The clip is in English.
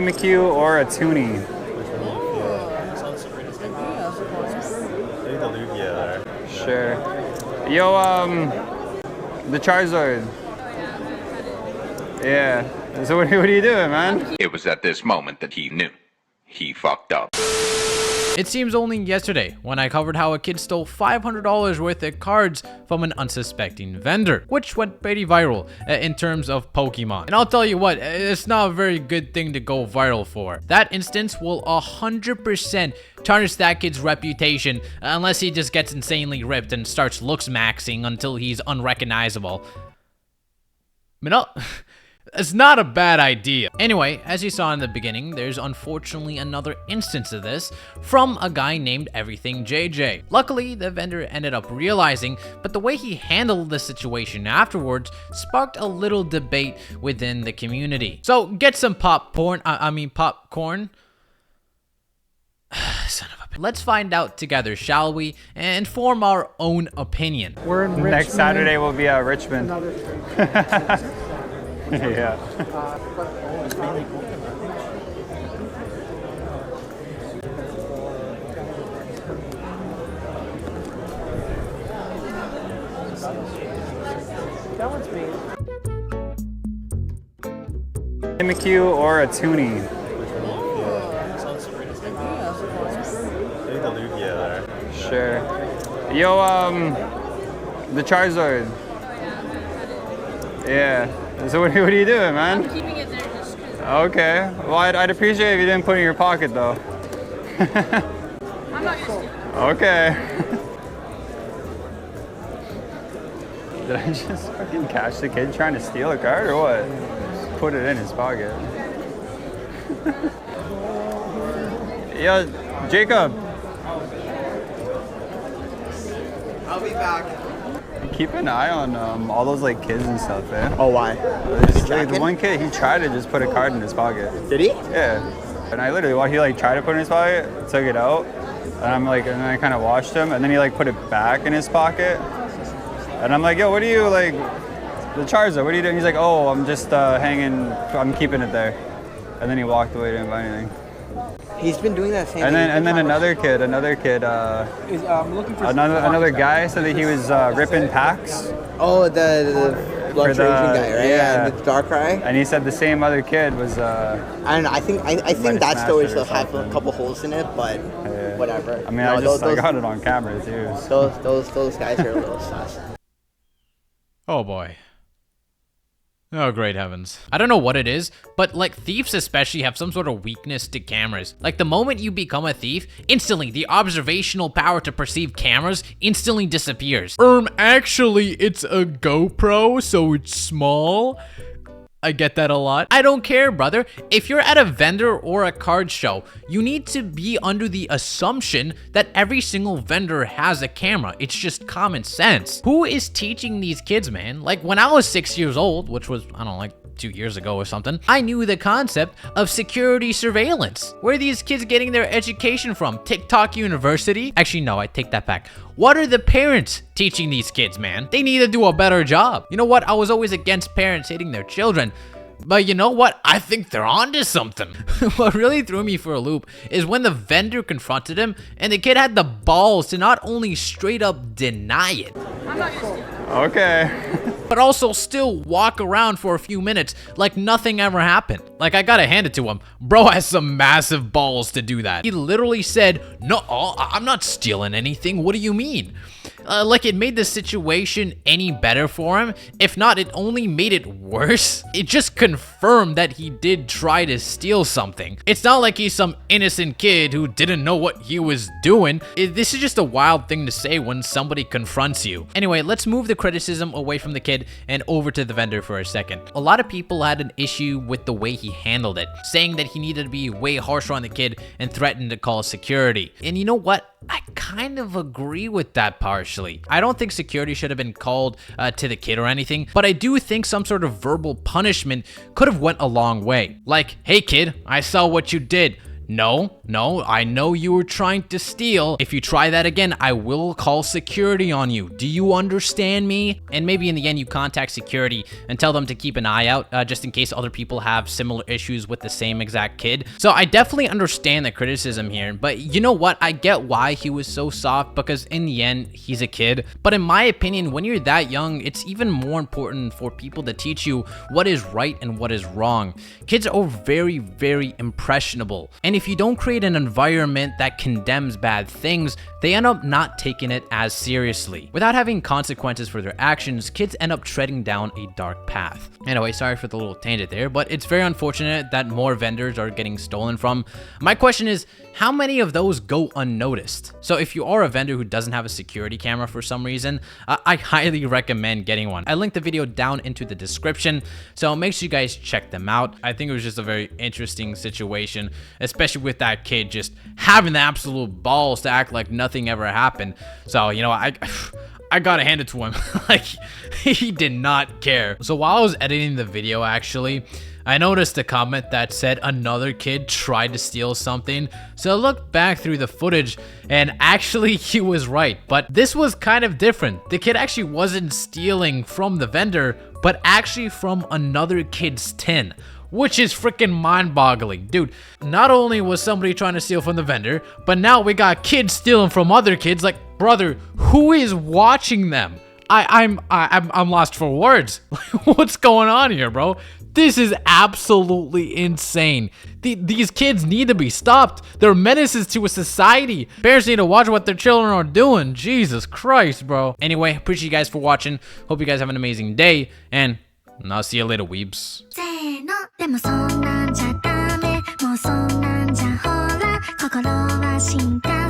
McHugh or a Toonie? Sure. Yo, the Charizard. Yeah. So what are you doing, man? It was at this moment that he knew. He fucked up. It seems only yesterday when I covered how a kid stole $500 worth of cards from an unsuspecting vendor, which went pretty viral in terms of Pokemon. And I'll tell you what, it's not a very good thing to go viral for. That instance will 100% tarnish that kid's reputation unless he just gets insanely ripped and starts looks maxing until he's unrecognizable. I mean, it's not a bad idea. Anyway, as you saw in the beginning, there's unfortunately another instance of this from a guy named Everything JJ. Luckily, the vendor ended up realizing, but the way he handled the situation afterwards sparked a little debate within the community. So get some popcorn. Son of a bitch. Let's find out together, shall we? And form our own opinion. We're in Richmond. Next Saturday we'll be at Richmond. Yeah. That one's me. McHugh or a Toonie? Sure. Yo, the Charizard. Yeah. So what are you doing, man? I'm keeping it there just because. Okay. Well, I'd appreciate it if you didn't put it in your pocket, though. I'm not gonna steal it. Okay. Did I just fucking catch the kid trying to steal a card or what? Put it in his pocket. Yo, Jacob. I'll be back. Keep an eye on all those like kids and stuff, eh? Oh, why? Like, the one kid, he tried to just put a card in his pocket. Did he? Yeah. And I literally, he like tried to put it in his pocket, took it out, and I'm like, and then I kind of watched him, and then he like put it back in his pocket, and I'm like, yo, what are you like, the Charizard? What are you doing? He's like, oh, I'm just hanging, I'm keeping it there, and then he walked away, didn't buy anything. He's been doing that same And thing. then another kid, another guy said that he was ripping packs. Oh, the fluctuation guy, right? Yeah. The Darkrai. And he said the same other kid was. I don't know. I think that story still has a couple holes in it, but whatever. I mean, I got it on camera too. So. Those guys are a little sus. Oh boy. Oh, great heavens. I don't know what it is, but like thieves especially have some sort of weakness to cameras. Like the moment you become a thief, instantly the observational power to perceive cameras instantly disappears. Actually, it's a GoPro, so it's small. I get that a lot. I don't care, brother. If you're at a vendor or a card show, you need to be under the assumption that every single vendor has a camera. It's just common sense. Who is teaching these kids, man? Like when I was 6 years old, which was, I don't know, like 2 years ago or something, I knew the concept of security surveillance. Where are these kids getting their education from? TikTok University? Actually, no, I take that back. What are the parents teaching these kids, man? They need to do a better job. You know what? I was always against parents hitting their children. But you know what? I think they're onto something. What really threw me for a loop is when the vendor confronted him and the kid had the balls to not only straight up deny it, I'm not gonna steal it. Okay. but also still walk around for a few minutes like nothing ever happened. Like, I gotta hand it to him. Bro has some massive balls to do that. He literally said, no, I'm not stealing anything. What do you mean? Like it made the situation any better for him. If not, it only made it worse. It just confirmed that he did try to steal something. It's not like he's some innocent kid who didn't know what he was doing. This is just a wild thing to say when somebody confronts you. Anyway, let's move the criticism away from the kid and over to the vendor for a second. A lot of people had an issue with the way he handled it, saying that he needed to be way harsher on the kid and threatened to call security. And you know what? I kind of agree with that partially. I don't think security should have been called to the kid or anything, but I do think some sort of verbal punishment could have went a long way. Like, hey kid, I saw what you did. No, no, I know you were trying to steal. If you try that again, I will call security on you. Do you understand me? And maybe in the end, you contact security and tell them to keep an eye out just in case other people have similar issues with the same exact kid. So I definitely understand the criticism here, but you know what? I get why he was so soft, because in the end, he's a kid. But in my opinion, when you're that young, it's even more important for people to teach you what is right and what is wrong. Kids are very, very impressionable. And if you don't create an environment that condemns bad things, they end up not taking it as seriously. Without having consequences for their actions, kids end up treading down a dark path. Anyway, sorry for the little tangent there, but it's very unfortunate that more vendors are getting stolen from. My question is, how many of those go unnoticed? So if you are a vendor who doesn't have a security camera for some reason, I highly recommend getting one. I linked the video down into the description, so make sure you guys check them out. I think it was just a very interesting situation, especially with that kid just having the absolute balls to act like nothing ever happened. So, you know, I gotta hand it to him. Like, he did not care. So while I was editing the video, actually, I noticed a comment that said another kid tried to steal something. So I looked back through the footage and actually he was right, but this was kind of different. The kid actually wasn't stealing from the vendor, but actually from another kid's tin, which is freaking mind-boggling. Dude, not only was somebody trying to steal from the vendor, but now we got kids stealing from other kids. Like, brother, who is watching them? I'm lost for words. What's going on here, bro? This is absolutely insane. These kids need to be stopped. They're menaces to a society. Parents need to watch what their children are doing. Jesus Christ, bro. Anyway, appreciate you guys for watching. Hope you guys have an amazing day, and I'll see you later, weebs. せーのでもそんなんじゃダメもうそんなんじゃほら心は進化